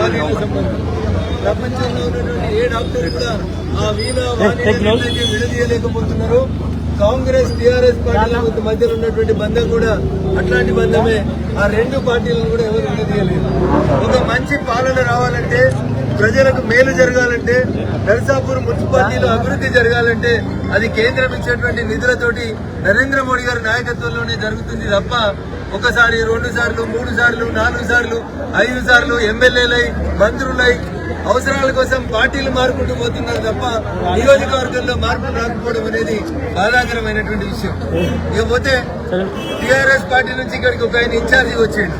వాణిజ్య సంబంధం. ప్రపంచంలో ఉన్నటువంటి ఏ డాక్టర్ కూడా ఆ వీణ వాణిజ్య విడదీయలేకపోతున్నారు. కాంగ్రెస్ టీఆర్ఎస్ పార్టీల మధ్యలో ఉన్నటువంటి బంధం కూడా అట్లాంటి బంధమే. ఆ రెండు పార్టీలను కూడా ఎవరు విడదీయలేదు. ఒక మంచి పాలన రావాలంటే, ప్రజలకు మేలు జరగాలంటే, నర్సాపూర్ మున్సిపాలిటీలో అభివృద్ధి జరగాలంటే అది కేంద్రం ఇచ్చేటువంటి నిధులతోటి నరేంద్ర మోడీ గారి నాయకత్వంలోనే జరుగుతుంది తప్ప ఒకసారి 2 సార్లు 3 సార్లు 4 సార్లు 5 సార్లు ఎమ్మెల్యేలై మంత్రులై అవసరాల కోసం పార్టీలు మారుకుంటూ పోతున్నారు తప్ప నియోజకవర్గంలో మార్పులు రాకపోవడం అనేది బాధాకరమైనటువంటి విషయం. ఇకపోతే టీఆర్ఎస్ పార్టీ నుంచి ఇక్కడికి ఒక ఆయన ఇన్ఛార్జి వచ్చాడు.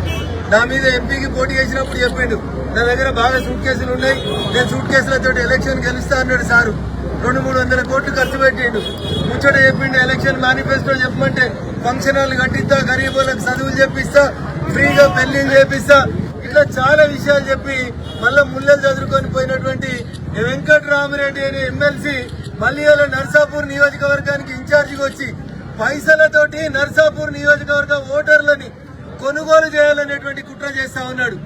నా మీద ఎంపీకి పోటీ చేసినప్పుడు చెప్పిండు, నా దగ్గర బాగా సూట్ కేసులు ఉన్నాయి, నేను సూట్ కేసులతో ఎలక్షన్ గెలుస్తా అన్నాడు సారు. 200-300 కోట్లు ఖర్చు పెట్టిండు. ముచ్చట చెప్పిండు, ఎలక్షన్ మేనిఫెస్టో చెప్పమంటే ఫంక్షన్ హాల్ కట్టిస్తా, గరీబులకు చదువులు చెప్పిస్తా, ఫ్రీగా పెళ్లిళ్ళు చేపిస్తా, ఇట్లా చాలా విషయాలు చెప్పి మళ్ళా ముళ్ళలు చదువుకొని పోయినటువంటి వెంకట్రామరెడ్డి అనే ఎమ్మెల్సీ మళ్ళీ నర్సాపూర్ నియోజకవర్గానికి ఇన్ఛార్జిగా వచ్చి పైసలతోటి నర్సాపూర్ నియోజకవర్గ ఓటర్లని కొనుగోలు చేయాలనేటువంటి కుట్ర చేస్తా ఉన్నాడు.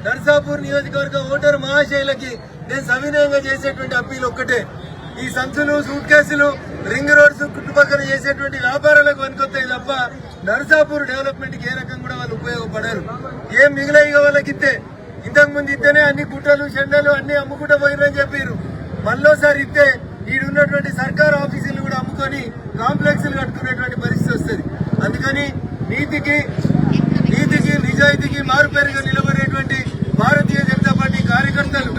నర్సాపూర్ నియోజకవర్గ ఓటర్ మహాశైలకి నేను సవినయంగా చేసేటువంటి అప్పీల్ ఒక్కటే, ఈ సంచులు సూట్ కేసులు రింగ్ రోడ్స్ చుట్టుపక్కల చేసేటువంటి వ్యాపారాలకు పనికొస్తాయి తప్ప నర్సాపూర్ డెవలప్మెంట్ కి ఏ రకంగా కూడా వాళ్ళు ఉపయోగపడరు. ఏం మిగిలాయి వాళ్ళకి ఇస్తే, ఇంతకు ముందు ఇస్తేనే అన్ని గుట్టలు చెండలు అన్ని అమ్ముకుంటూ పోయిరని చెప్పారు. మళ్ళోసారి ఇస్తే ఈడున్నటువంటి సర్కార్ ఆఫీసులు కూడా అమ్ముకొని కాంప్లెక్స్లు కట్టుకునేటువంటి పరిస్థితి వస్తుంది. అందుకని నీతికి నిజాయితీకి మారుపేరుగా నిలబడేటువంటి భారతీయ జనతా పార్టీ కార్యకర్తలు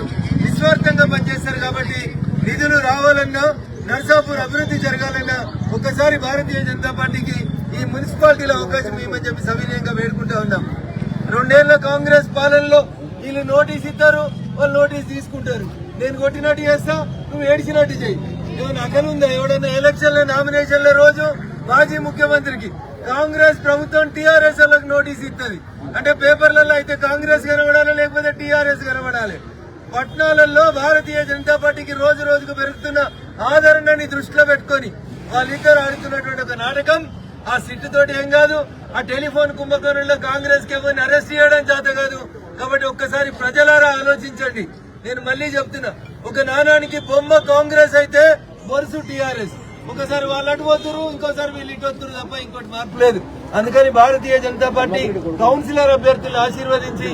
నిస్వార్థంగా పనిచేస్తారు. కాబట్టి నిధులు రావాలన్నా, నర్సాపూర్ అభివృద్ధి జరగాలన్నా ఒక్కసారి భారతీయ జనతా పార్టీకి ఈ మున్సిపాలిటీలో అవకాశం ఇవ్వమని చెప్పి సవినయంగా వేడుకుంటా ఉన్నాం. 2 ఏళ్ల కాంగ్రెస్ పాలనలో వీళ్ళు నోటీస్ ఇస్తారు, వాళ్ళు నోటీస్ తీసుకుంటారు. నేను కొట్టినట్టు చేస్తా, నువ్వు ఏడిచినట్టు చెయ్యి. ఏమైనా అక్కనుందా? ఎవడైనా ఎలక్షన్ల నామినేషన్ల రోజు మాజీ ముఖ్యమంత్రికి కాంగ్రెస్ ప్రభుత్వం టీఆర్ఎస్ వాళ్ళకి నోటీస్ ఇస్తుంది అంటే పేపర్లలో అయితే కాంగ్రెస్ కనబడాలి, లేకపోతే టీఆర్ఎస్ కనబడాలి. పట్టణాలలో భారతీయ జనతా పార్టీకి రోజు రోజుకు పెరుగుతున్న ఆదరణని దృష్టిలో పెట్టుకుని వాళ్ళిద్దరు ఆడుతున్నటువంటి ఒక నాటకం. ఆ సిట్టు తోటి ఏం కాదు, ఆ టెలిఫోన్ కుంభకోణంలో కాంగ్రెస్ కి ఎవరిని అరెస్ట్ చేయడం చేత కాదు. కాబట్టి ఒక్కసారి ప్రజలారా ఆలోచించండి. నేను మళ్లీ చెప్తున్నా, ఒక నాణానికి బొమ్మ కాంగ్రెస్ అయితే బొరుసు టీఆర్ఎస్. ఒకసారి వాళ్ళు అటు పోతురు, ఇంకోసారి వీళ్ళు ఇటు వస్తురు తప్ప ఇంకోటి మార్పు లేదు. అందుకని భారతీయ జనతా పార్టీ కౌన్సిలర్ అభ్యర్థులు ఆశీర్వదించి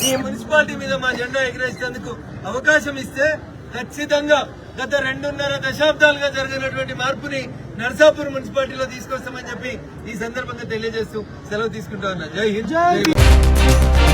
ఈ మున్సిపాలిటీ మీద మా జెండా ఎగరేసేందుకు అవకాశం ఇస్తే ఖచ్చితంగా గత 2.5 దశాబ్దాలుగా జరిగినటువంటి మార్పుని నర్సాపూర్ మున్సిపాలిటీలో తీసుకొస్తామని చెప్పి ఈ సందర్భంగా తెలియజేస్తూ సెలవు తీసుకుంటా ఉన్నా. జై హింద్.